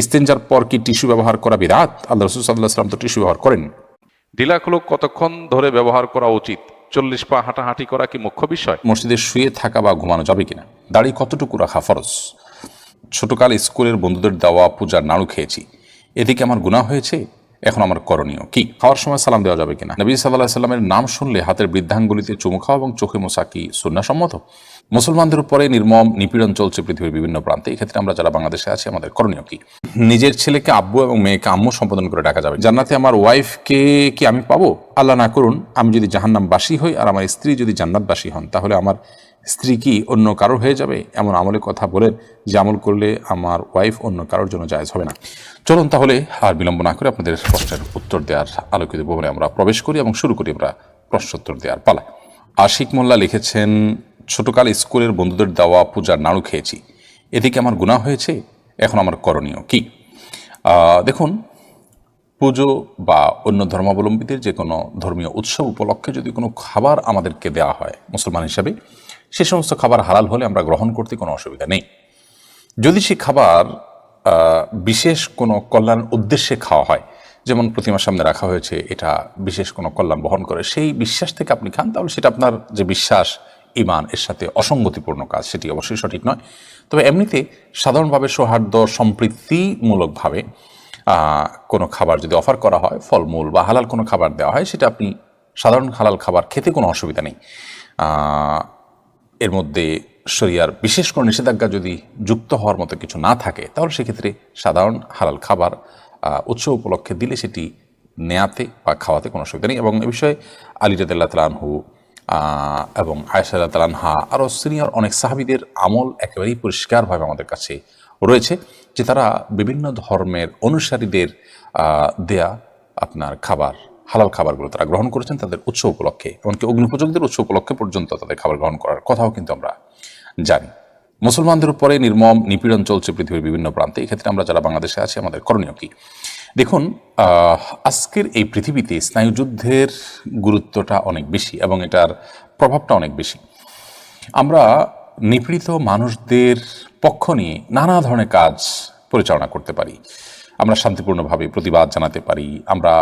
ইস্তেঞ্জার পর কি টিস্যু ব্যবহার করা বিদআত? আল্লাহ রাসূল সাল্লাল্লাহু আলাইহি ওয়াসাল্লাম তো টিস্যু ব্যবহার করেন। ঢিলাখুলো কতক্ষণ ধরে ব্যবহার করা উচিত? 40 পা হাঁটাহাঁটি করা কি মুখ্য বিষয়? মসজিদে শুয়ে থাকা বা ঘুমানো যাবে কিনা? দাড়ি কতটুকু রাখা ফরজ? ছোটকাল স্কুলের বন্ধুদের দেওয়া পূজার নাড়ু খেয়েছি, এদিকে আমার গুনাহ হয়েছে, এখন আমার করণীয় কি? খাওয়ার সময় সালাম দেওয়া যাবে কিনা? নবী সাল্লাল্লাহু আলাইহি সাল্লামের নাম শুনলে হাতের বৃদ্ধাঙ্গুলিতে চুমু খাওয়া এবং চোখে মোছা কি সুন্নাহসম্মত? মুসলমানদের উপরে নির্মম নিপীড়ন চলছে পৃথিবীর বিভিন্ন প্রান্তে, এক্ষেত্রে আমরা যারা বাংলাদেশে আছি আমাদের করণীয় কি? নিজের ছেলেকে আব্বু এবং মেয়েকে আম্মু সম্বোধন করে ডাকা যাবে। জান্নাতে আমার ওয়াইফকে কি আমি পাবো? আল্লাহ না করুন, আমি যদি জাহান্নামবাসী হই আর আমার স্ত্রী যদি জান্নাতবাসী হন, তাহলে আমার স্ত্রী কি অন্য কারো হয়ে যাবে? এমন আমলের কথা বলেন যে আমল করলে আমার ওয়াইফ অন্য কারোর জন্য জায়েজ হবে না। চলুন তাহলে আর বিলম্ব না করে আপনাদের প্রশ্নের উত্তর দেওয়ার আলোকিত ভবনে আমরা প্রবেশ করি এবং শুরু করি আমরা প্রশ্নোত্তর দেওয়ার পালা। আশিক মোল্লা লিখেছেন, ছোটকাল স্কুলের বন্ধুদের দেওয়া পূজার নাড়ু খেয়েছি, এদিকে আমার গুনাহ হয়েছে, এখন আমার করণীয় কি? দেখুন, পুজো বা অন্য ধর্মাবলম্বীদের যে কোনো ধর্মীয় উৎসব উপলক্ষে যদি কোনো খাবার আমাদেরকে দেওয়া হয় মুসলমান হিসাবে, সে সমস্ত খাবার হালাল হলে আমরা গ্রহণ করতে কোনো অসুবিধা নেই। যদি সে খাবার বিশেষ কোনো কল্যাণ উদ্দেশ্যে খাওয়া হয়, যেমন প্রতিমার সামনে রাখা হয়েছে, এটা বিশেষ কোনো কল্যাণ বহন করে, সেই বিশ্বাস থেকে আপনি খান, তাহলে সেটা আপনার যে বিশ্বাস ঈমান এর সাথে অসঙ্গতিপূর্ণ কাজ, সেটি অবশ্যই সঠিক নয়। তবে এমনিতে সাধারণভাবে সৌহার্দ্য সম্প্রীতিমূলকভাবে কোনো খাবার যদি অফার করা হয়, ফলমূল বা হালাল কোনো খাবার দেওয়া হয়, সেটা আপনি সাধারণ হালাল খাবার খেতে কোনো অসুবিধা নেই। এর মধ্যে শরিয়ার বিশেষ কোনো নিষেধাজ্ঞা যদি যুক্ত হওয়ার মতো কিছু না থাকে, তাহলে সেক্ষেত্রে সাধারণ হালাল খাবার উৎসব উপলক্ষে দিলে সেটি নেয়াতে বা খাওয়াতে কোনো অসুবিধা নেই। এবং এ বিষয়ে আলী রাদিয়াল্লাহু তাআলা আনহু এবং আয়েশা রাদিয়াল্লাহু তাআলা আনহা আরও সিনিয়র অনেক সাহাবীদের আমল একেবারেই পরিষ্কারভাবে আমাদের কাছে রয়েছে, যে তারা বিভিন্ন ধর্মের অনুসারীদের দেয়া আপনার খাবার, হালাল খাবারগুলো তারা গ্রহণ করেছেন তাদের উৎসব উপলক্ষে, এমনকি অগ্নিপূজকদের উৎসব উপলক্ষে পর্যন্ত তাদের খাবার গ্রহণ করার কথাও কিন্তু আমরা জানি। মুসলমানদের উপরে নির্মম নিপীড়ন চলছে পৃথিবীর বিভিন্ন প্রান্তে, এক্ষেত্রে আমরা যারা বাংলাদেশে আছি আমাদের করণীয় কি? দেখুন, আজকের এই পৃথিবীতে স্নায়ুযুদ্ধের গুরুত্বটা অনেক বেশি এবং এটার প্রভাবটা অনেক বেশি। আমরা নিপীড়িত মানুষদের পক্ষ নিয়ে নানা ধরনের কাজ পরিচালনা করতে পারি, আমরা শান্তিপূর্ণভাবে প্রতিবাদ জানাতে পারি, আমরা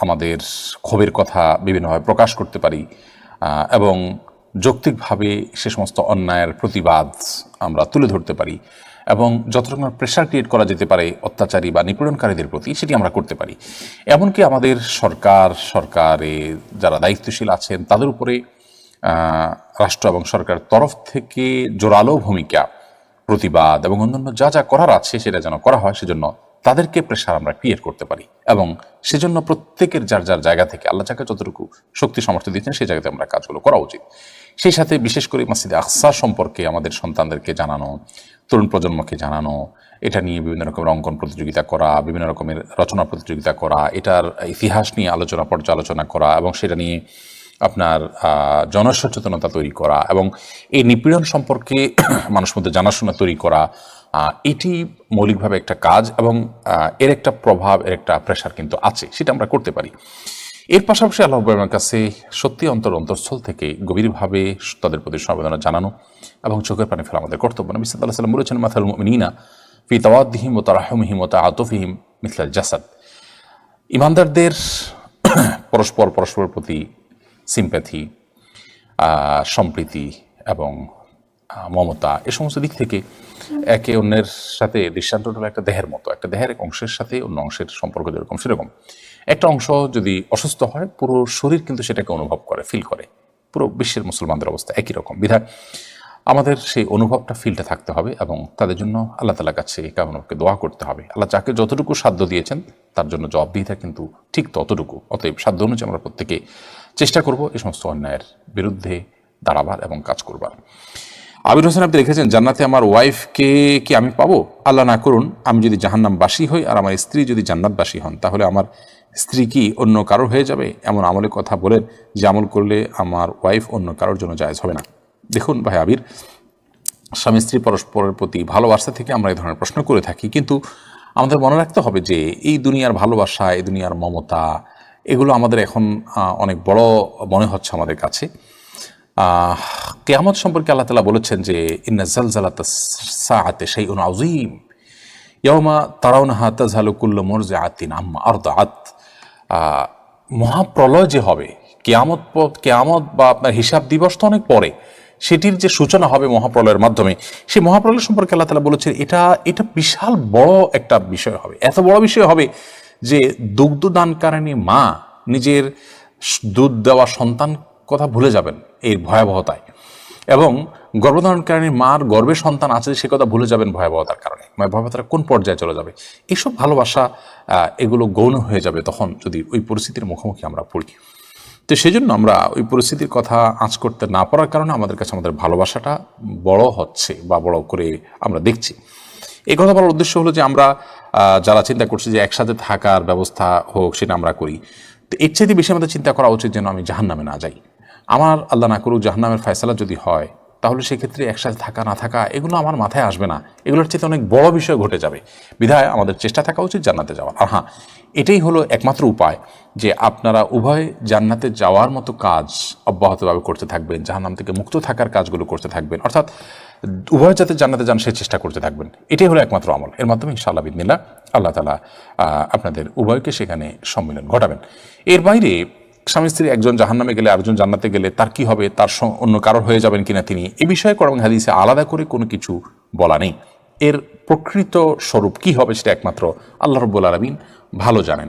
আমাদের ক্ষোভের কথা বিভিন্নভাবে প্রকাশ করতে পারি এবং যৌক্তিকভাবে সে সমস্ত অন্যায়ের প্রতিবাদ আমরা তুলে ধরতে পারি এবং যত রকমের প্রেশার ক্রিয়েট করা যেতে পারে অত্যাচারী বা নিপীড়নকারীদের প্রতি, সেটি আমরা করতে পারি। এমনকি আমাদের সরকারে যারা দায়িত্বশীল আছেন তাদের উপরে রাষ্ট্র এবং সরকারের তরফ থেকে জোরালো ভূমিকা, প্রতিবাদ এবং অন্যান্য যা যা করার আছে সেটা যেন করা হয়, সেজন্য তাদেরকে প্রেশার আমরা ক্রিয়েট করতে পারি এবং সেজন্য প্রত্যেকের যার যার জায়গা থেকে আল্লাহ যাকে যতটুকু শক্তি সামর্থ্য দিচ্ছেন সেই জায়গাতে আমরা কাজগুলো করা উচিত। সেই সাথে বিশেষ করে মসজিদে আকসা সম্পর্কে আমাদের সন্তানদেরকে জানানো, তরুণ প্রজন্মকে জানানো, এটা নিয়ে বিভিন্ন রকমের অঙ্কন প্রতিযোগিতা করা, বিভিন্ন রকমের রচনা প্রতিযোগিতা করা, এটার ইতিহাস নিয়ে পর্যালোচনা করা এবং সেটা নিয়ে আপনার জনসচেতনতা তৈরি করা এবং এই নিপীড়ন সম্পর্কে মানুষ মধ্যে জানাশোনা তৈরি করা, এটি মৌলিকভাবে একটা কাজ এবং এর একটা প্রভাব, এর একটা প্রেশার কিন্তু আছে, সেটা আমরা করতে পারি। এর পাশাপাশি আল্লাহ রাব্বুল কাছে সত্যি অন্তরস্থল থেকে গভীরভাবে তাদের প্রতি সমবেদনা জানানো এবং চোখের পানি ফেলা আমাদের কর্তব্য। নবী সাল্লাল্লাহু আলাইহি ওয়াসাল্লাম বলেছেন, মাসালুল মুমিনিনা ফি তাওয়াদ্দিহিম ওয়া তারাহুমিহিম ওয়া তাআতুফিহিম মিসলাল জাসাদ। ঈমানদারদের পরস্পরের প্রতি সিম্প্যাথি, সম্প্রীতি এবং মমতা, এ সমস্ত দিক থেকে একে অন্যের সাথে দৃষ্টান্তটা একটা দেহের মতো, একটা দেহের এক অংশের সাথে অন্য অংশের সম্পর্ক যেরকম সেরকম। একটা অংশ যদি অসুস্থ হয়, পুরো শরীর কিন্তু সেটাকে অনুভব করে, ফিল করে। পুরো বিশ্বের মুসলমানদের অবস্থা একই রকম, বিধায় আমাদের সেই অনুভবটা, ফিলটা থাকতে হবে এবং তাদের জন্য আল্লাহ তাআলার কাছে কামনাকে দোয়া করতে হবে। আল্লাহ যাকে যতটুকু সাধ্য দিয়েছেন তার জন্য জবাবদিহিতা কিন্তু ঠিক ততটুকু। অতএব সাধ্য অনুযায়ী আমরা প্রত্যেকে চেষ্টা করব এই সমস্ত অন্যায়ের বিরুদ্ধে দাঁড়াবার এবং কাজ করবার। আবির হোসেন আপনি লিখেছেন, জান্নাতে আমার ওয়াইফকে কি আমি পাবো? আল্লাহ না করুন, আমি যদি জাহান্নামবাসী হই আর আমার স্ত্রী যদি জান্নাতবাসী হন, তাহলে আমার স্ত্রী কি অন্য কারোর হয়ে যাবে? এমন আমলের কথা বলেন যে আমল করলে আমার ওয়াইফ অন্য কারোর জন্য জায়েজ হবে না। দেখুন ভাই আবির, স্বামী স্ত্রী পরস্পরের প্রতি ভালোবাসা থেকে আমরা এই ধরনের প্রশ্ন করে থাকি, কিন্তু আমাদের মনে রাখতে হবে যে এই দুনিয়ার ভালোবাসা, এই দুনিয়ার মমতা, এগুলো আমাদের এখন অনেক বড় মনে হচ্ছে আমাদের কাছে। কিয়ামত সম্পর্কে আল্লাহ তাআলা বলেছেন যে ইন্না জালজালাতাস সাআতি শাইউন আযীম, ইয়াউমা তারাউনাহা তাযহালু কুল্লু মুরজিআতিন আম্মা আরদাআত। মহাপ্রলয় যে হবে, কেয়ামত বা আপনার হিসাব দিবস তো অনেক পরে, সেটির যে সূচনা হবে মহাপ্রলয়ের মাধ্যমে, সেই মহাপ্রলয় সম্পর্কে আল্লাহ তাআলা বলেছেন এটা বিশাল বড় একটা বিষয় হবে। এত বড় বিষয় হবে যে দুগ্ধদানকারিণী মা নিজের দুধ দেওয়া সন্তান কথা ভুলে যাবেন এর ভয়াবহতায়, এবং গর্ভধারণকারী মার গর্ভে সন্তান আছে সে কথা ভুলে যাবেন ভয়াবহতার কারণে। মানে ভয়াবহতাটা কোন পর্যায়ে চলে যাবে, এইসব ভালোবাসা এগুলো গৌণ হয়ে যাবে তখন যদি ওই পরিস্থিতির মুখোমুখি আমরা পড়ি। তো সেই জন্য আমরা ওই পরিস্থিতির কথা আঁচ করতে না পারার কারণে আমাদের কাছে আমাদের ভালোবাসাটা বড় হচ্ছে বা বড় করে আমরা দেখছি। এই কথা বলার উদ্দেশ্য হলো যে আমরা যারা চিন্তা করছি যে একসাথে থাকার ব্যবস্থা হোক, সেটা আমরা করি, তো এর চাইতে বেশি আমাদের চিন্তা করা উচিত যেন আমি জাহান্নামে না যাই। আমার আল্লাহ না করুক জাহান্নামের ফয়সালা যদি হয়, তাহলে সেক্ষেত্রে একসাথে থাকা না থাকা এগুলো আমার মাথায় আসবে না, এগুলোর চেয়ে অনেক বড় বিষয় ঘটে যাবে। বিধায় আমাদের চেষ্টা থাকা উচিত জান্নাতে যাওয়ার। আর হ্যাঁ, এটাই হলো একমাত্র উপায় যে আপনারা উভয় জান্নাতে যাওয়ার মতো কাজ অব্যাহতভাবে করতে থাকবেন, জাহান্নাম থেকে মুক্ত থাকার কাজগুলো করতে থাকবেন, অর্থাৎ উভয় যাতে জান্নাতে যান সে চেষ্টা করতে থাকবেন। এটাই হলো একমাত্র আমল। এর মাধ্যমে ইনশাআল্লাহ বিদিনিল্লাহ আল্লাহ তাআলা আপনাদের উভয়কে সেখানে সম্মিলন ঘটাবেন। এর বাইরে স্বামী স্ত্রী একজন জাহান্নামে গেলে আরেকজন জান্নাতে গেলে তার কি হবে, তার অন্য কারোর হয়ে যাবেন কিনা তিনি, এ বিষয়ে কোরআন হাদিসে আলাদা করে কোনো কিছু বলা নেই। এর প্রকৃত স্বরূপ কি হবে সেটা একমাত্র আল্লাহ রাব্বুল আলামিন ভালো জানেন।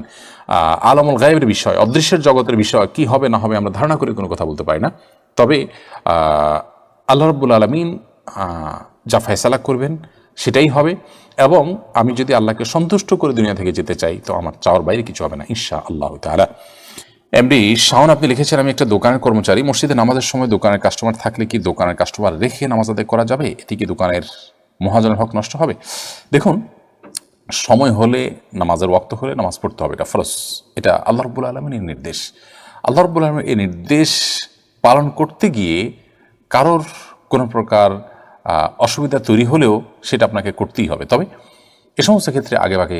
আলামুল গায়বের বিষয়, অদৃশ্যের জগতের বিষয় কি হবে না হবে আমরা ধারণা করে কোনো কথা বলতে পারি না। তবে আল্লাহ রাব্বুল আলামিন যা ফয়সালা করবেন সেটাই হবে, এবং আমি যদি আল্লাহকে সন্তুষ্ট করে দুনিয়া থেকে যেতে চাই তো আমার চাওয়ার বাইরে কিছু হবে না ইনশাআল্লাহ তাআলা। এমডি শাওন আপনি লিখেছেন, আমি একটা দোকানের কর্মচারী, মসজিদে নামাজের সময় দোকানের কাস্টমার থাকলে কি দোকানের কাস্টমার রেখে নামাজ আদায় করা যাবে? এতে কি দোকানের মহাজনের হক নষ্ট হবে? দেখুন, সময় হলে নামাজের ওয়াক্ত হলে নামাজ পড়তে হবে, এটা ফরজ, এটা আল্লাহ রাব্বুল আলামিনের নির্দেশ। আল্লাহ রাব্বুল আলামিন এই নির্দেশ পালন করতে গিয়ে কারোর কোনো প্রকার অসুবিধা তৈরি হলেও সেটা আপনাকে করতেই হবে। তবে এ সমস্ত ক্ষেত্রে আগেভাগে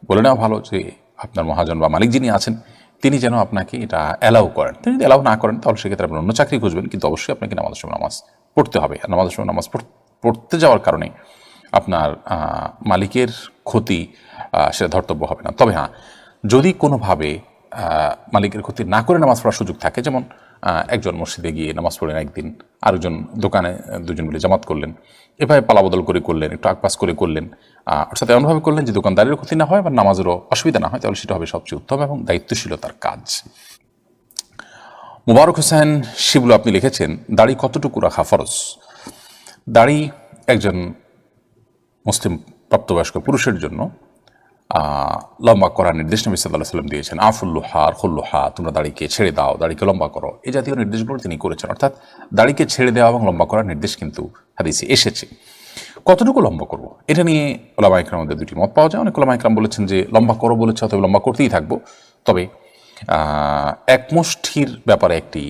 বলে নেওয়া ভালো যে আপনার মহাজন বা মালিক যিনি আছেন তিনি যেন আপনাকে এটা অ্যালাউ করেন। তিনি যদি অ্যালাউ না করেন তাহলে সেক্ষেত্রে আপনি অন্য চাকরি খুঁজবেন, কিন্তু অবশ্যই আপনাকে নামাজের সময় নামাজ পড়তে হবে। আর নামাজের সময় নামাজ পড়তে যাওয়ার কারণে আপনার মালিকের ক্ষতি সেটা ধর্তব্য হবে না। তবে হ্যাঁ, যদি কোনোভাবে মালিকের ক্ষতি না করে নামাজ পড়ার সুযোগ থাকে, যেমন একজন মসজিদে গিয়ে নামাজ পড়লেন একদিন, আরেকজন দোকানে দুজন মিলে জামাত করলেন, এভাবে পালাবদল করে করলেন, একটু আকপাস করে করলেন, অর্থাৎ এমনভাবে করলেন যে দোকানদারেরও ক্ষতি না হয় বা নামাজেরও অসুবিধা না হয়, তাহলে সেটা হবে সবচেয়ে উত্তম এবং দায়িত্বশীলতার কাজ। মুবারক হোসেন শিবলু আপনি লিখেছেন, দাড়ি কতটুকু রাখা ফরজ? দাড়ি একজন মুসলিম প্রাপ্তবয়স্ক পুরুষের জন্য লম্বা করার নির্দেশ নবী সাল্লাল্লাহু আলাইহি ওয়াসাল্লাম দিয়েছেন। আফুল্লুহা আর খুল্লুহা, তোমরা দাড়িকে ছেড়ে দাও, দাড়িকে লম্বা করো, এই জাতীয় নির্দেশগুলো তিনি করেছেন। অর্থাৎ দাড়িকে ছেড়ে দেওয়া এবং লম্বা করার নির্দেশ কিন্তু হাদিসে এসেছে। কতটুকু লম্বা করব এটা নিয়ে ওলামা ইকরামের মধ্যে দুটি মত পাওয়া যায়। অনেক ওলামা ইকরাম বলেছেন যে লম্বা করো বলেছে অতএব লম্বা করতেই থাকবো। তবে এক মুষ্টির ব্যাপারে একটি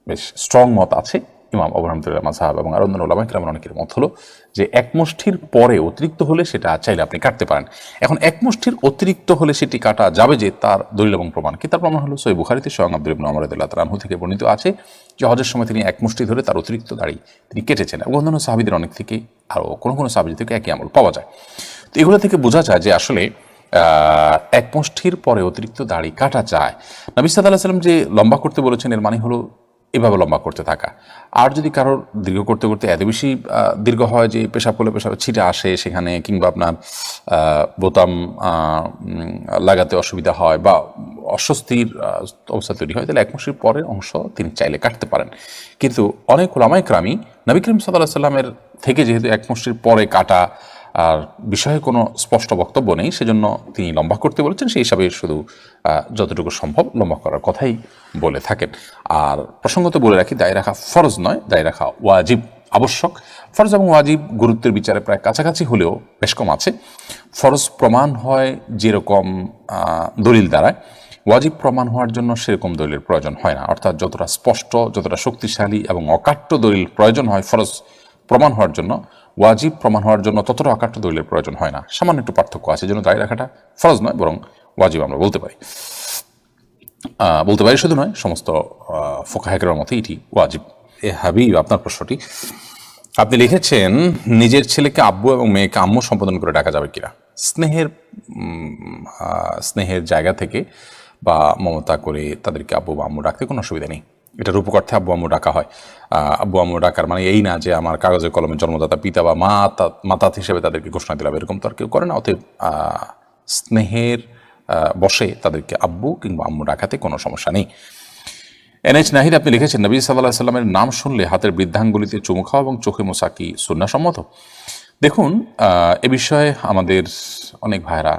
বেশ স্ট্রং মত আছে ইমাম আবু হানিফার মাযহাব এবং আর অন্যান্য ওলামা ইকরামের অনেকের মত হলো যে এক মুষ্টির পরে অতিরিক্ত হলে সেটা চাইলে আপনি কাটতে পারেন। এখন এক মুষ্টির অতিরিক্ত হলে সেটি কাটা যাবে যে তার দলিল এবং প্রমাণ কি? তার প্রমাণ হলো সহিহ বুখারীতে স্বয়ং আব্দুল্লাহ ইবনে ওমর রাদিয়াল্লাহু তাআলা আনহু থেকে বর্ণিত আছে যে হজের সময় তিনি এক মুষ্টি ধরে তার অতিরিক্ত দাড়ি তিনি কেটেছেন, এবং অন্যান্য সাহাবীদের অনেক থেকে আরও কোনো সাহাবী থেকে একই আমল পাওয়া যায়। তো এগুলো থেকে বোঝা যায় যে আসলে এক মুষ্টির পরে অতিরিক্ত দাড়ি কাটা যায়। নবী সাল্লাল্লাহু আলাইহি ওয়াসাল্লাম যে লম্বা করতে বলেছেন এর মানে হলো এভাবে লম্বা করতে থাকা। আর যদি কারোর দীর্ঘ করতে করতে এত বেশি দীর্ঘ হয় যে পেশাব করলে পেশাব ছিটে আসে সেখানে, কিংবা আপনার বোতাম লাগাতে অসুবিধা হয় বা অস্বস্তির অবস্থা তৈরি হয়, তাহলে এক মুষ্টির পরের অংশ তিনি চাইলে কাটতে পারেন। কিন্তু অনেক ওলামা ইকরামই নবী করিম সাল্লাল্লাহু আলাইহি ওয়াসাল্লামের থেকে যেহেতু এক মুষ্টির পরে কাটা আর বিষয়ে কোনো স্পষ্ট বক্তব্য নেই, সেজন্য তিনি লম্বা করতে বলেছেন, সেই হিসাবে শুধু যতটুকু সম্ভব লম্বা করার কথাই বলে থাকেন। আর প্রসঙ্গত বলে রাখি, দাড়ি রাখা ফরজ নয়, দাড়ি রাখা ওয়াজিব, আবশ্যক। ফরজ এবং ওয়াজিব গুরুত্বের বিচারে প্রায় কাছাকাছি হলেও বেশ কম আছে। ফরজ প্রমাণ হয় যেরকম দলিল দ্বারায়, ওয়াজিব প্রমাণ হওয়ার জন্য সেরকম দলিলের প্রয়োজন হয় না। অর্থাৎ যতটা স্পষ্ট, যতটা শক্তিশালী এবং অকাট্য দলিল প্রয়োজন হয় ফরজ প্রমাণ হওয়ার জন্য, ওয়াজিব প্রমাণ হওয়ার জন্য ততটা অকাট্য দলিলের প্রয়োজন হয় না। সামান্য একটু পার্থক্য আছে, জন্য দাড়ি রাখাটা ফরজ নয় বরং ওয়াজিব আমরা বলতে পারি। শুধু নয়, সমস্ত ফুকাহায়ে মতে এটি ওয়াজিব। হাবিব, আপনার প্রশ্নটি আপনি লিখেছেন, নিজের ছেলেকে আব্বু এবং মেয়েকে আম্মু সম্বোধন করে ডাকা যাবে কিনা? স্নেহের জায়গা থেকে বা মমতা করে তাদেরকে আব্বু বা আম্মু ডাকতে কোনো অসুবিধা নেই। এটা রূপক অর্থে আব্বু আম্মু ডাকা হয়। আব্বু আম্মু ডাকার মানে এই না যে আমার কাগজে কলমে জন্মদাতা পিতা বা মাতা হিসেবে তাদেরকে ঘোষণা দিলাম, এরকম তো আর কেউ করে না। অতএব স্নেহের বশে তাদেরকে আব্বু কিংবা আম্মু ডাকাতে কোনো সমস্যা নেই। এনএইচ নাহিদ আপনি লিখেছেন, নবী সাল্লাল্লাহু আলাইহি সাল্লামের নাম শুনলে হাতের বৃদ্ধাঙ্গুলিতে চুমু খাওয়া এবং চোখে মোছা কি সুন্নাহসম্মত? দেখুন, এ বিষয়ে আমাদের অনেক ভাইরা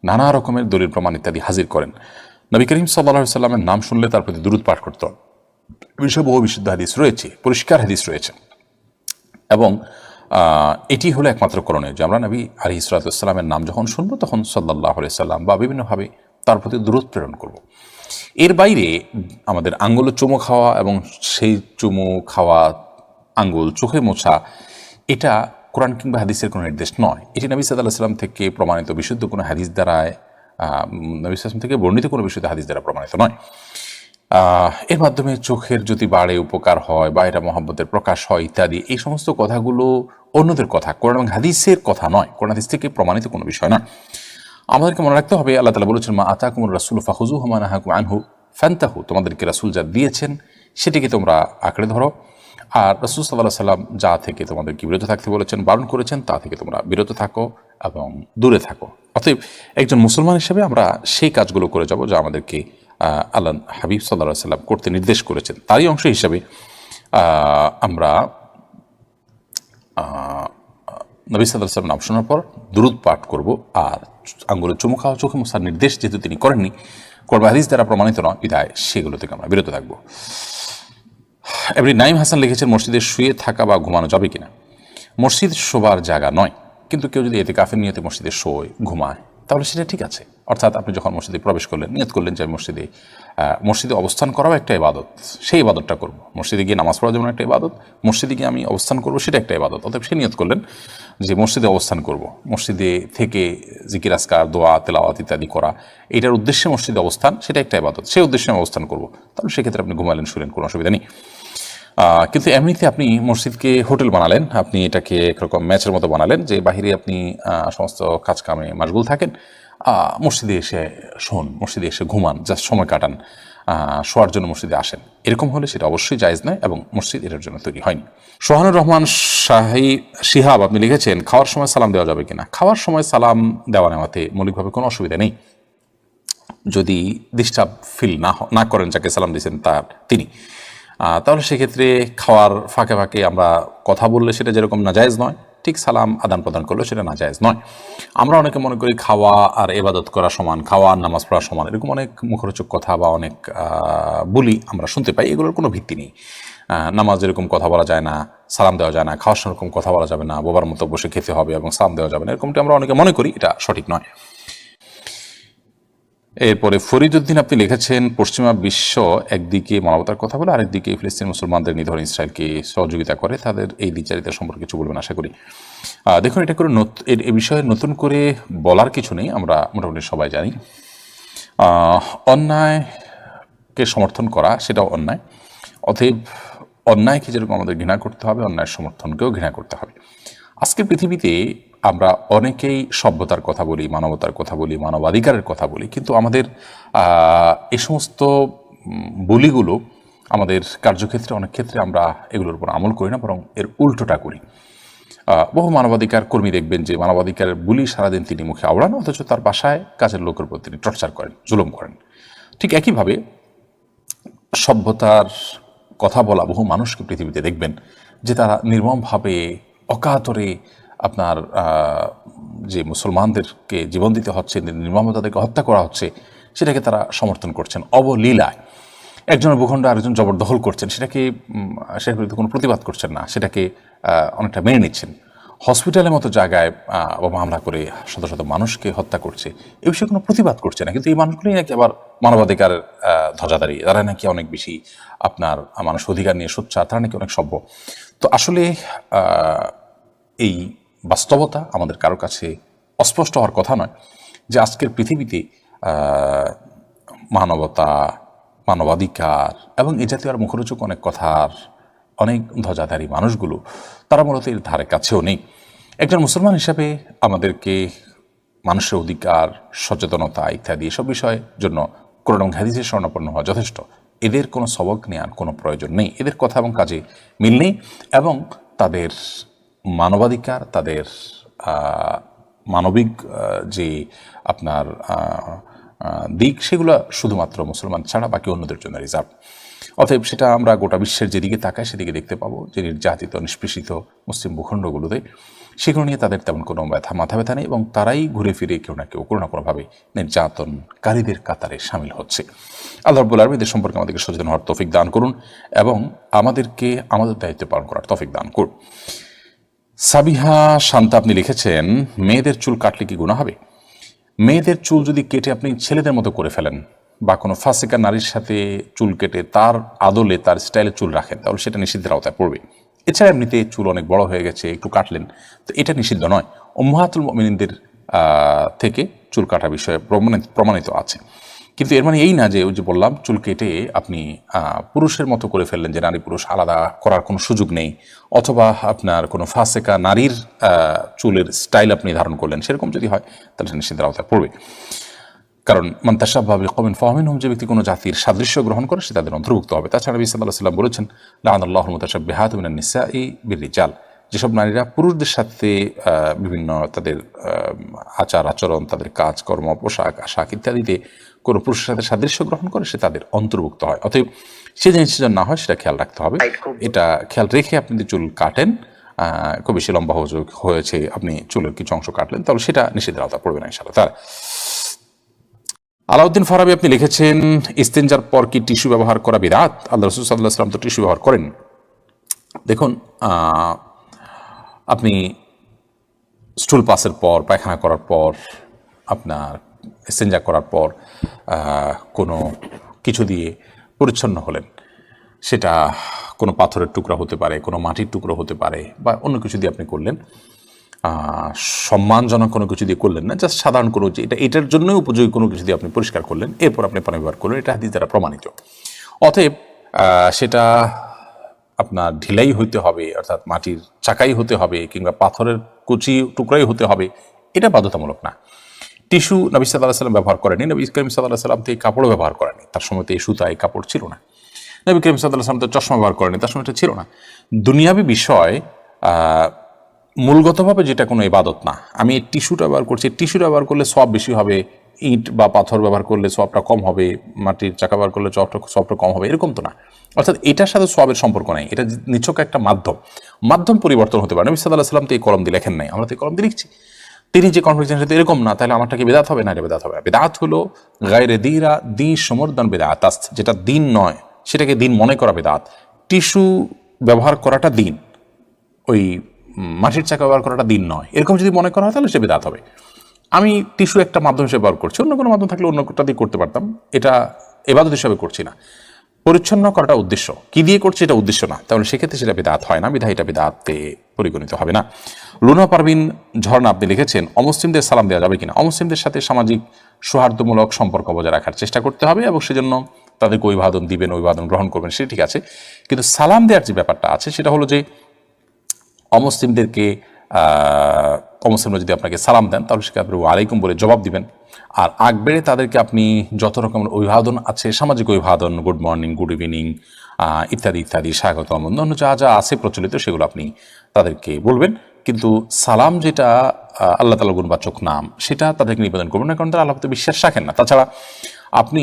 নানা রকমের দলিল প্রমাণ ইত্যাদি হাজির করেন। নবী করিম সাল্লাল্লাহু আলাইহি সাল্লামের নাম শুনলে তার প্রতি দুরূদ পাঠ করতে হবে। এ বিষয়ে বহু বিশুদ্ধ হাদিস রয়েছে, পরিষ্কার হাদিস রয়েছে, এবং এটি হলো একমাত্র করণীয় যে আমরা নবী আলাইহিস সালাতু ওয়াস সালামের নাম যখন শুনবো তখন সাল্লাল্লাহু আলাইহি সাল্লাম বা বিভিন্নভাবে তার প্রতি দুরূদ প্রেরণ করব। এর বাইরে আমাদের আঙ্গুলে চুমু খাওয়া এবং সেই চুমু খাওয়া আঙ্গুল চোখে মোছা, এটা কোরআন কিংবা হাদিসের কোনো নির্দেশ নয়। এটি নবী সাল্লাল্লাহু আলাইহি সাল্লাম থেকে প্রমাণিত বিশুদ্ধ কোনো হাদিস দ্বারায়, নবী সাল্লাল্লাহু আলাইহি সাল্লাম থেকে বর্ণিত কোনো বিশুদ্ধ হাদিস দ্বারা প্রমাণিত নয়। এর মাধ্যমে চোখের যদি বাড়ে, উপকার হয় বা এটা মহব্বতের প্রকাশ হয় ইত্যাদি, এই সমস্ত কথাগুলো অন্যদের কথা, কোরআন এবং হাদিসের কথা নয়, কোরআন হাদিস থেকে প্রমাণিত কোনো বিষয় না। আমাদেরকে মনে রাখতে হবে, আল্লাহ তাআলা বলেছেন, মা আতাকুমুর রাসূলু ফাখুযুহু ওয়া মা নাহাকুম আনহু ফান্তাহু, তোমাদেরকে রাসূল যা দিয়েছেন সেটিকে তোমরা আঁকড়ে ধরো, আর রাসূল সাল্লাল্লাহু আলাইহি সাল্লাম যা থেকে তোমাদেরকে বিরত থাকতে বলেছেন, বারণ করেছেন, তা থেকে তোমরা বিরত থাকো এবং দূরে থাকো। অতএব একজন মুসলমান হিসেবে আমরা সেই কাজগুলো করে যাব যা আমাদেরকে আল্লাহ হাবিব সাল্লাল্লাহু আলাইহি সাল্লাম করতে নির্দেশ করেছেন। তারই অংশ হিসেবে আমরা নবী সাল্লাল্লাহু আলাইহি ওয়াসাল্লাম নাম শোনার পর দুরূদ পাঠ করব, আর আঙ্গুলে চুমু খাওয়া, চোখে মোছার নির্দেশ যেহেতু তিনি করেননি, কোরআন হাদিস দ্বারা প্রমাণিত নয়, বিধায় সেগুলো থেকে আমরা বিরত থাকবো। এমনি নাইম হাসান লিখেছেন, মসজিদে শুয়ে থাকা বা ঘুমানো যাবে কিনা? মসজিদ শোবার জায়গা নয়, কিন্তু কেউ যদি ইতিকাফের নিয়তে মসজিদে শোয়, ঘুমায়, তাহলে সেটা ঠিক আছে। অর্থাৎ আপনি যখন মসজিদে প্রবেশ করলেন, নিয়ত করলেন যে আমি মসজিদে অবস্থান করাও একটা ইবাদত, সেই ইবাদতটা করবো। মসজিদে গিয়ে নামাজ পড়া যেমন একটা ইবাদত, মসজিদে গিয়ে আমি অবস্থান করবো সেটা একটা ইবাদত। অতএব সে নিয়ত করলেন যে মসজিদে অবস্থান করব, মসজিদে থেকে জিকির আজকার, দোয়া, তেলাওয়াত ইত্যাদি করা, এটার উদ্দেশ্যে মসজিদে অবস্থান, সেটা একটা ইবাদত, সেই উদ্দেশ্যে আমি অবস্থান করবো, তাহলে সেক্ষেত্রে আপনি ঘুমালেন, শুলেন, কোনো অসুবিধা নেই। কিন্তু এমনিতে আপনি মসজিদকে হোটেল বানালেন, আপনি এটাকে একরকম ম্যাচের মতো বানালেন যে বাহিরে আপনি সমস্ত কাজ কামে মাশগুল থাকেন, মসজিদে এসে শোন, মসজিদে এসে ঘুমান, জাস্ট সময় কাটান, শোয়ার জন্য মসজিদে আসেন, এরকম হলে সেটা অবশ্যই জায়েজ নয় এবং মসজিদ এটার জন্য তৈরি হয়নি। সোহানুর রহমান শিহাব আপনি লিখেছেন, খাওয়ার সময় সালাম দেওয়া যাবে কিনা? খাওয়ার সময় সালাম দেওয়া নেওয়াতে মৌলিকভাবে কোনো অসুবিধা নেই, যদি ডিস্টার্ব ফিল না করেন যাকে সালাম দিয়েছেন তিনি, তাহলে সেক্ষেত্রে খাওয়ার ফাঁকে ফাঁকে আমরা কথা বললে সেটা যেরকম নাজায়েজ নয়, ঠিক সালাম আদান প্রদান করলে সেটা নাজায়েজ নয়। আমরা অনেকে মনে করি খাওয়া আর ইবাদত করা সমান, খাওয়া আর নামাজ পড়া সমান, এরকম অনেক মুখরোচক কথা বা অনেক বলি আমরা শুনতে পাই, এগুলোর কোনো ভিত্তি নেই। নামাজ এরকম কথা বলা যায় না, সালাম দেওয়া যায় না, খাওয়ার সময় এরকম কথা বলা যাবে না, বোবার মতো বসে খেতে হবে এবং সালাম দেওয়া যাবে না, এরকমটা আমরা অনেকে মনে করি, এটা সঠিক নয়। এরপরে ফরিদউদ্দিন আপনি লিখেছেন, পশ্চিমা বিশ্ব একদিকে মানবতার কথা বলে, আরেকদিকে ফিলিস্তিন মুসলমানদের নিধন ইসরায়েলকে সহযোগিতা করে, তাদের এই দ্বিচারিতা সম্পর্কে কিছু বলবেন আশা করি। দেখুন, এটা করে এ বিষয়ে নতুন করে বলার কিছু নেই, আমরা মোটামুটি সবাই জানি অন্যায়কে সমর্থন করা সেটাও অন্যায়। অতএব অন্যায়কে যেরকম আমাদের ঘৃণা করতে হবে, অন্যায়ের সমর্থনকেও ঘৃণা করতে হবে। আজকের পৃথিবীতে আমরা অনেকেই সভ্যতার কথা বলি, মানবতার কথা বলি, মানবাধিকারের কথা বলি, কিন্তু আমাদের এই সমস্ত বলিগুলো আমাদের কার্যক্ষেত্রে অনেক ক্ষেত্রে আমরা এগুলোর উপর আমল করি না, বরং এর উল্টোটা করি। বহু মানবাধিকার কর্মী দেখবেন যে মানবাধিকারের বুলি সারাদিন তিনি মুখে আওড়ান, অথচ তার বাসায় কাজের লোকের উপর তিনি টর্চার করেন, জুলুম করেন। ঠিক একইভাবে সভ্যতার কথা বলা বহু মানুষকে পৃথিবীতে দেখবেন যে তারা নির্মমভাবে, অকাতরে আপনার যে মুসলমানদেরকে জীবন দিতে হচ্ছে, নির্মমভাবে তাদেরকে হত্যা করা হচ্ছে, সেটাকে তারা সমর্থন করছেন অবলীলায়। একজনের ভূখণ্ড আরেকজন জবরদখল করছেন, সেটার বিরুদ্ধে কোনো প্রতিবাদ করছেন না, সেটাকে অনেকটা মেনে নিচ্ছেন। হসপিটালের মতো জায়গায় বোমা হামলা করে শত শত মানুষকে হত্যা করছে, এই বিষয়ে কোনো প্রতিবাদ করছে না, কিন্তু এই মানুষগুলোই নাকি আবার মানবাধিকার ধ্বজাধারী, তারা নাকি অনেক বেশি আপনার মানুষ অধিকার নিয়ে সোচ্চার, তারা নাকি অনেক সভ্য। তো আসলে এই বাস্তবতা আমাদের কারো কাছে অস্পষ্ট হওয়ার কথা নয় যে আজকের পৃথিবীতে মানবতা, মানবাধিকার এবং এ জাতীয় আর মুখরোচক অনেক কথার অনেক ধ্বজাধারী মানুষগুলো তারা মূলত এর ধারে কাছেও নেই। একজন মুসলমান হিসাবে আমাদেরকে মানুষের অধিকার, সচেতনতা ইত্যাদি এসব বিষয়ের জন্য কোরআন এবং হাদিসের শরণাপন্ন হওয়া যথেষ্ট। এদের কোনো সবক নেওয়ার কোনো প্রয়োজন নেই। এদের কথা এবং কাজে মিল নেই এবং তাদের মানবাধিকার, তাদের মানবিক যে আপনার দিক, সেগুলো শুধুমাত্র মুসলমান ছাড়া বাকি অন্যদের জন্য রিজার্ভ। অতএব সেটা আমরা গোটা বিশ্বের যেদিকে তাকাই সেদিকে দেখতে পাবো যে নির্যাতিত, নিষ্পেষিত মুসলিম ভূখণ্ডগুলোতে সেগুলো নিয়ে তাদের তেমন কোনো মাথা ব্যথা নেই এবং তারাই ঘুরে ফিরে কেউ না কেউ কোনো না কোনোভাবে নির্যাতনকারীদের কাতারে সামিল হচ্ছে। আল্লাহ রাব্বুল আলামিন এদের সম্পর্কে আমাদেরকে সচেতন হওয়ার তৌফিক দান করুন এবং আমাদেরকে আমাদের দায়িত্ব পালন করার তৌফিক দান করুন। সাবিহা শান্তা আপনি লিখেছেন, মেয়েদের চুল কাটলে কি গুনাহ হবে? মেয়েদের চুল যদি কেটে আপনি ছেলেদের মতো করে ফেলেন বা কোনো ফাসিকা নারীর সাথে চুল কেটে তার আদলে তার স্টাইলে চুল রাখেন, তাহলে সেটা নিষিদ্ধের আওতায় পড়বে। এছাড়া এমনিতে চুল অনেক বড় হয়ে গেছে, একটু কাটলেন, তো এটা নিষিদ্ধ নয়। উম্মাহাতুল মুমিনিনদের থেকে চুল কাটা বিষয়ে প্রমাণিত আছে। কিন্তু এর মানে এই না যে ওই যে বললাম চুল কেটে আপনি পুরুষের মতো করে ফেললেন, যে নারী পুরুষ আলাদা করার কোনো সুযোগ নেই, অথবা আপনার কোনো ফাসেকা নারীর চুলের স্টাইল আপনি ধারণ করলেন, সেরকম যদি হয় তাহলে সেটা নিষিদ্ধের আওতায় পড়বে। কারণ মান তাশাব্বাহা বিকওমিন ফাহুমিনহুম, যে ব্যক্তি কোনো জাতির সাদৃশ্য গ্রহণ করে সে তাদের অন্তর্ভুক্ত হবে। তাছাড়া নবী সাল্লাল্লাহু আলাইহি ওয়াসাল্লাম বলেছেন, লাআনাল্লাহুল মুতাশাব্বিহাত মিনান নিসাই বির-রিজাল, যেসব নারীরা পুরুষদের সাথে বিভিন্ন তাদের আচার আচরণ, তাদের কাজকর্ম, পোশাক আশাক ইত্যাদিতে কোনো পুরুষের সাথে সাদৃশ্য গ্রহণ করে সে তাদের অন্তর্ভুক্ত হয়। অতএব সে জিনিসটা যেন না হয় সেটা খেয়াল রাখতে হবে। এটা খেয়াল রেখে আপনি যদি চুল কাটেন, খুব বেশি লম্বা হয়েছে, আপনি চুলের কিছু অংশ কাটলেন, তাহলে সেটা নিষিদ্ধের আওতায় পড়বে না ইনশাআল্লাহ তাআলা। আলাউদ্দিন ফারাবি আপনি লিখেছেন, ইস্তেঞ্জার পর কি টিস্যু ব্যবহার করা বিদআত? আল্লাহ রাসূল সাল্লাল্লাহু আলাইহি ওয়াসাল্লাম তো টিস্যু ব্যবহার করেন। দেখুন, আপনি স্টুল পাসের পর, পায়খানা করার পর, আপনার ইস্তেঞ্জা করার পর কোনো কিছু দিয়ে পরিচ্ছন্ন হলেন, সেটা কোনো পাথরের টুকরা হতে পারে, কোনো মাটির টুকরো হতে পারে, বা অন্য কিছু দিয়ে আপনি করলেন, সম্মানজনক কোনো কিছু দিয়ে করলেন না, জাস্ট সাধারণ কোনো যে এটার জন্যই উপযোগী কোনো কিছু দিয়ে আপনি পরিষ্কার করলেন, এরপর আপনি পানি ব্যবহার করলেন, এটা হাদিস দ্বারা প্রমাণিত। অতএব সেটা আপনার ঢিলাই হইতে হবে, অর্থাৎ মাটির চাকাই হতে হবে, কিংবা পাথরের কুচি টুকরাই হতে হবে, এটা বাধ্যতামূলক না। টিস্যু নবী সাল্লাল্লাহু আলাইহি ওয়াসাল্লাম ব্যবহার করেনি, নবী করিম সাল্লাল্লাহু আলাইহি ওয়াসাল্লাম তো এই কাপড়ও ব্যবহার করেনি, তার সময় তো এই সুতা এই কাপড় ছিল না। নবী করিম সাল্লাল্লাহু আলাইহি ওয়াসাল্লাম তো চশমা ব্যবহার করেনি, তার সময় এটা ছিল না। দুনিয়াবী বিষয় মূলগতভাবে যেটা কোনো ইবাদত না। আমি টিস্যুটা ব্যবহার করছি, টিস্যুটা ব্যবহার করলে সওয়াব বেশি হবে, ইট বা পাথর ব্যবহার করলে সওয়াবটা কম হবে, মাটির চাকা ব্যবহার করলে সওয়াবটা কম হবে, এরকম তো না। অর্থাৎ এটার সাথে সওয়াবের সম্পর্ক নাই, এটা নিছক একটা মাধ্যম পরিবর্তন হতে পারে। নবী সাল্লাল্লাহু আলাইহি ওয়াসাল্লাম তো এই কলম দিয়ে লেখেন নাই, আমরা তো এই কলম দিয়ে লিখছি। তিনি যে কনফিডেন্সের সাথে এরকম না, তাহলে আমারটা কি বিদআত হবে? না, এটা বিদআত হবে। বিদআত হলো গায়রে দিরা দি সমর্দন বিদআত, যেটা দিন নয় সেটাকে দিন মনে করা বিদআত। টিস্যু ব্যবহার করাটা দিন, ওই মাটির চাকা ব্যবহার করাটা দিন নয়, এরকম যদি মনে করা হয় তাহলে সে বিদআত হবে। আমি টিস্যু একটা মাধ্যম হিসেবে ব্যবহার করছি, অন্য কোনো মাধ্যম থাকলে অন্য কোনটা দিয়ে করতে পারতাম, এটা ইবাদত হিসেবে করছি না। পরিচ্ছন্ন করাটা উদ্দেশ্য, কি দিয়ে করছে এটা উদ্দেশ্য না, তাহলে সেক্ষেত্রে সেটা বিদআত হয় না, বিধায় এটা বিদআতে পরিগণিত হবে না। লুনা পারভিন ঝর্ণা আপনি লিখেছেন, অমুসলিমদের সালাম দেওয়া যাবে কিনা? অমুসলিমদের সাথে সামাজিক সৌহার্দ্যমূলক সম্পর্ক বজায় রাখার চেষ্টা করতে হবে এবং সেজন্য তাদেরকে অভিবাদন দিবেন, অভিবাদন গ্রহণ করবেন, সেটা ঠিক আছে। কিন্তু সালাম দেওয়ার যে ব্যাপারটা আছে সেটা হলো যে অমুসলিমদেরকে অমুসলিমরা যদি আপনাকে সালাম দেন তাহলে সেটা আপনি ওয়ালাইকুম বলে জবাব দিবেন। আর আগ বেড়ে তাদেরকে আপনি যত রকমের অভিবাদন আছে, সামাজিক অভিবাদন, গুড মর্নিং, গুড ইভিনিং ইত্যাদি ইত্যাদি, স্বাগতম, অন্য যা যা আছে প্রচলিত সেগুলো আপনি তাদেরকে বলবেন। কিন্তু সালাম যেটা আল্লাহ তাআলার গুণবাচক নাম, সেটা তাদেরকে নিবেদন করবেন না, কারণ তারা আল্লাহতে বিশ্বাস রাখেন না। তাছাড়া আপনি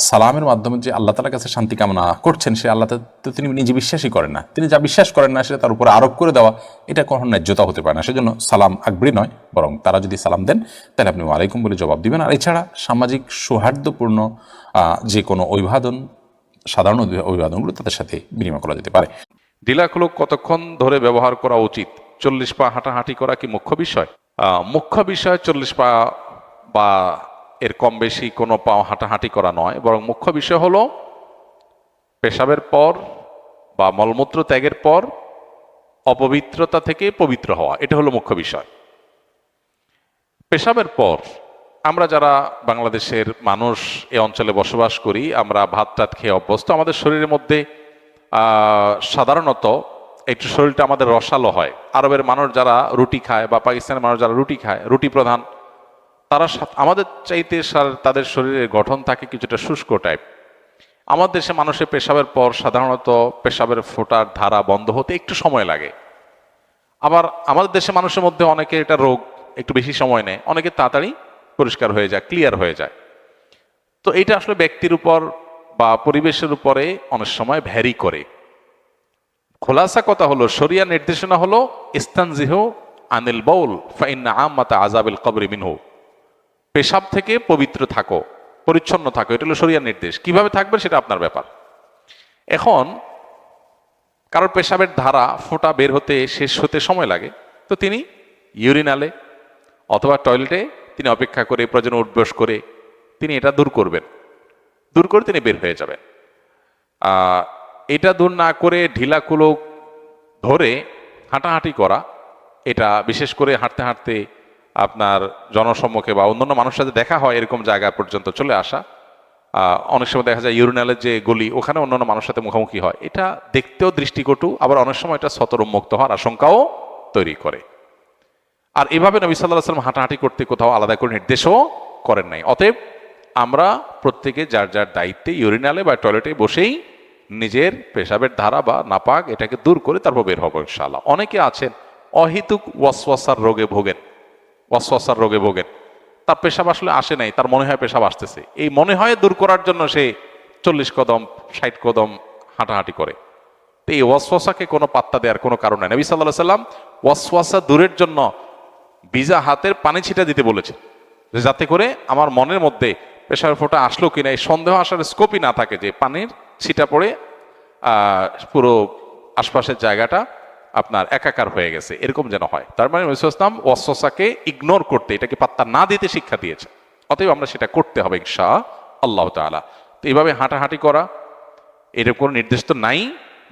সালামের মাধ্যমে যে আল্লাহ তাআলার কাছে শান্তি কামনা করছেন, সে আল্লাহ তো তিনি নিজে বিশ্বাসই করেন না, তিনি যা বিশ্বাস করেন না সেটা তার উপরে আরোপ করে দেওয়া, এটা কখনো ন্যায্যতা হতে পারে না। সেজন্য সালাম আকবরি নয়, বরং তারা যদি সালাম দেন তাহলে আপনি ওয়ালাইকুম বলে জবাব দিবেন। আর এছাড়া সামাজিক সৌহার্দ্যপূর্ণ যে কোনো অভিবাদন, সাধারণ অভিবাদনগুলো তাদের সাথে বিনিময় করা যেতে পারে। ডিলাক্লোক কতক্ষণ ধরে ব্যবহার করা উচিত? 40 পা হাঁটাহাঁটি করা কি মুখ্য বিষয়? মুখ্য বিষয় 40 পা বা এর কম বেশি কোনো পা হাঁটাহাঁটি করা নয়, বরং মুখ্য বিষয় হলো পেশাবের পর বা মলমূত্র ত্যাগের পর অপবিত্রতা থেকে পবিত্র হওয়া, এটা হলো মুখ্য বিষয়। পেশাবের পর আমরা যারা বাংলাদেশের মানুষ এ অঞ্চলে বসবাস করি, আমরা ভাত টাত খেয়ে অভ্যস্ত, আমাদের শরীরের মধ্যে সাধারণত একটু শরীরটা আমাদের রসালো হয়। আরবের মানুষ যারা রুটি খায় বা পাকিস্তানের মানুষ যারা রুটি খায়, রুটি প্রধান তারা আমাদের চাইতে তাদের শরীরের গঠন থাকে কিছুটা শুষ্ক টাইপ। আমাদের দেশে মানুষের পেশাবের পর সাধারণত পেশাবের ফোঁটার ধারা বন্ধ হতে একটু সময় লাগে। আবার আমাদের দেশে মানুষের মধ্যে অনেকে এটা রোগ একটু বেশি সময় নেয়, অনেকে তাড়াতাড়ি পরিষ্কার হয়ে যায়, ক্লিয়ার হয়ে যায়। তো এটা আসলে ব্যক্তির উপর বা পরিবেশের উপরে অনেক সময় ভ্যারি করে। খোলাসা কথা হলো, শরিয়া নির্দেশনা হলো ইস্তানজিহু আনিল বাউল ফাইন্না আম্মাতা আযাবিল কবরি মিনহু। পেশাব থেকে পবিত্র থাকো, পরিচ্ছন্ন থাকো, এটা হলো শরিয়ার নির্দেশ। কিভাবে থাকবে সেটা আপনার ব্যাপার। এখন কারোর পেশাবের ধারা ফোঁটা বের হতে শেষ হতে সময় লাগে, তো তিনি ইউরিনালে অথবা টয়লেটে তিনি অপেক্ষা করে প্রয়োজনে উঠবস করে তিনি এটা দূর করবেন, দূর করে তিনি বের হয়ে যাবেন। এটা দূর না করে ঢিলা কুলোক ধরে হাঁটাহাঁটি করা, এটা বিশেষ করে হাঁটতে হাঁটতে আপনার জনসম্মুখে বা অন্যান্য মানুষের সাথে দেখা হয় এরকম জায়গা পর্যন্ত চলে আসা, অনেক সময় দেখা যায় ইউরিনালের যে গলি ওখানে অন্যান্য মানুষের সাথে মুখোমুখি হয়, এটা দেখতেও দৃষ্টিকটু, আবার অনেক সময় এটা সতর উন্মুক্ত হওয়ার আশঙ্কাও তৈরি করে। আর এভাবে নবী সাল্লাল্লাহু আলাইহি ওয়াসাল্লাম হাঁটাহাঁটি করতে কোথাও আলাদা করে নির্দেশও করেন নাই। অতএব আমরা প্রত্যেকে যার যার দায়িত্বে ইউরিনালে বা টয়লেটে বসেই নিজের পেশাবের ধারা বা নাপাক এটাকে দূর করে তারপর বের হবো ইনশাআল্লাহ। অনেকে আছেন অহেতুক ওয়াসওয়াসার রোগে ভোগেন, ওয়াসওয়াসার রোগে ভোগেন, তার পেশাব আসলে আসে নাই, তার মনে হয় পেশাব আসতেছে, এই মনে হয় দূর করার জন্য সে 40 কদম 60 কদম হাঁটাহাঁটি করে। তো এই ওয়াসওয়াসাকে কোনো পাত্তা দেওয়ার কোনো কারণ নাই। নবী সাল্লাল্লাহু আলাইহি ওয়াসাল্লাম ওয়াসওয়াসা দূরের জন্য ভিজা হাতের পানি ছিটা দিতে বলেছেন, যাতে করে আমার মনের মধ্যে পেশাবের ফোঁটা আসলো কিনা এই সন্দেহ আসার স্কোপই না থাকে, যে পানির ছিটা পড়ে পুরো আশপাশের জায়গাটা আপনার একাকার হয়ে গেছে, এরকম যেন হয়। তার মানে নবী সাল্লাল্লাহু আলাইহি ওয়াসাল্লাম ওয়াসওয়াসাকে ইগনোর করতে, এটাকে পাত্তা না দিতে শিক্ষা দিয়েছে। অতএব আমরা সেটা করতে হবে ইনশাআল্লাহ তাআলা। তো এইভাবে হাঁটাহাঁটি করা এরকম কোনো নির্দেশ তো নাই,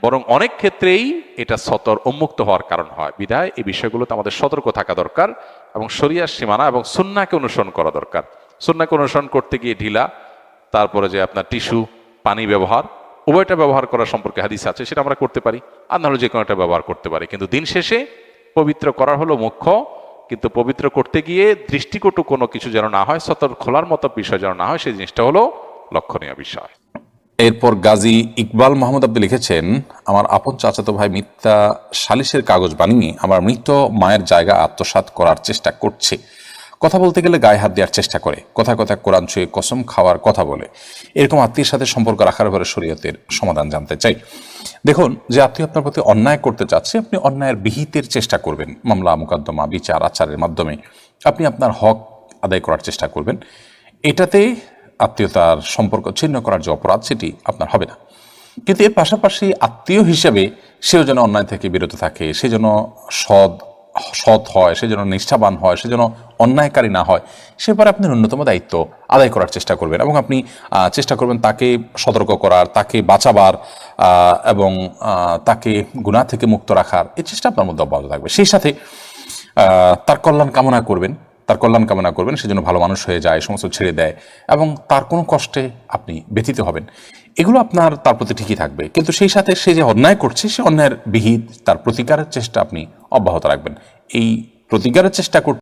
বরং অনেক ক্ষেত্রেই এটা সতর উন্মুক্ত হওয়ার কারণ হয়। বিধায় এই বিষয়গুলোতে আমাদের সতর্ক থাকা দরকার এবং শরিয়ার সীমানা এবং সুন্নাহকে অনুসরণ করা দরকার। সুন্নাহকে অনুসরণ করতে গিয়ে ঢিলা, তারপরে যে আপনার টিস্যু, পানি ব্যবহার, উভয়টা ব্যবহার করা সম্পর্কে হাদিস আছে, সেটা আমরা করতে পারি, আর নাহলে যে কোনো একটা ব্যবহার করতে পারি। কিন্তু দিন শেষে পবিত্র করা হলো মুখ্য, কিন্তু পবিত্র করতে গিয়ে দৃষ্টিকটু কোনো কিছু যেন না হয়, সতর খোলার মতো বিষয় যেন না হয়, সেই জিনিসটা হলো লক্ষণীয় বিষয়। এরপর গাজী ইকবাল মাহমুদ আব্দুল লিখেছেন, আমার আপন চাচাতো ভাই মিথ্যা সালিশের কাগজ বানিয়ে আমার মৃত মায়ের জায়গা আত্মসাৎ করার চেষ্টা করছে। কথা বলতে গেলে গায়ে হাত দেওয়ার চেষ্টা করে, কথা কথা কোরআন ছুঁয়ে কসম খাওয়ার কথা বলে। এরকম আত্মীয়ের সাথে সম্পর্ক রাখার ব্যাপারে শরীয়তের সমাধান জানতে চাই। দেখুন, যে আত্মীয় আপনার প্রতি অন্যায় করতে চাচ্ছে, আপনি অন্যায়ের বিহিতের চেষ্টা করবেন, মামলা মোকদ্দমা বিচার আচারের মাধ্যমে আপনি আপনার হক আদায় করার চেষ্টা করবেন। এটাতে আত্মীয়তার সম্পর্ক ছিন্ন করার যে অপরাধ সেটি আপনার হবে না। কিন্তু এর পাশাপাশি আত্মীয় হিসেবে সেও যেন অন্যায় থেকে বিরত থাকে, সে যেন সৎ হয়, সে যেন নিষ্ঠাবান হয়, সে যেন অন্যায়কারী না হয়, সে ব্যাপারে আপনি ন্যূনতম দায়িত্ব আদায় করার চেষ্টা করবেন এবং আপনি চেষ্টা করবেন তাকে সতর্ক করার, তাকে বাঁচাবার এবং তাকে গুনাহ থেকে মুক্ত রাখার, এই চেষ্টা আপনার মধ্যে অব্যাহত থাকবে। সেই সাথে তার কল্যাণ কামনা করবেন, সে যেন ভালো মানুষ হয়ে যায়, সমস্ত ছেড়ে দেয় এবং তার কোনো কষ্টে আপনি ব্যথিত হবেন। এগুলো আপনার তার প্রতি ঠিকই থাকবে, কিন্তু সেই সাথে সে যে অন্যায় করছে সে অন্যায়ের বিহিত তার প্রতিকারের চেষ্টা আপনি অব্যাহত রাখবেন। এই প্রতিকারের চেষ্টা করতে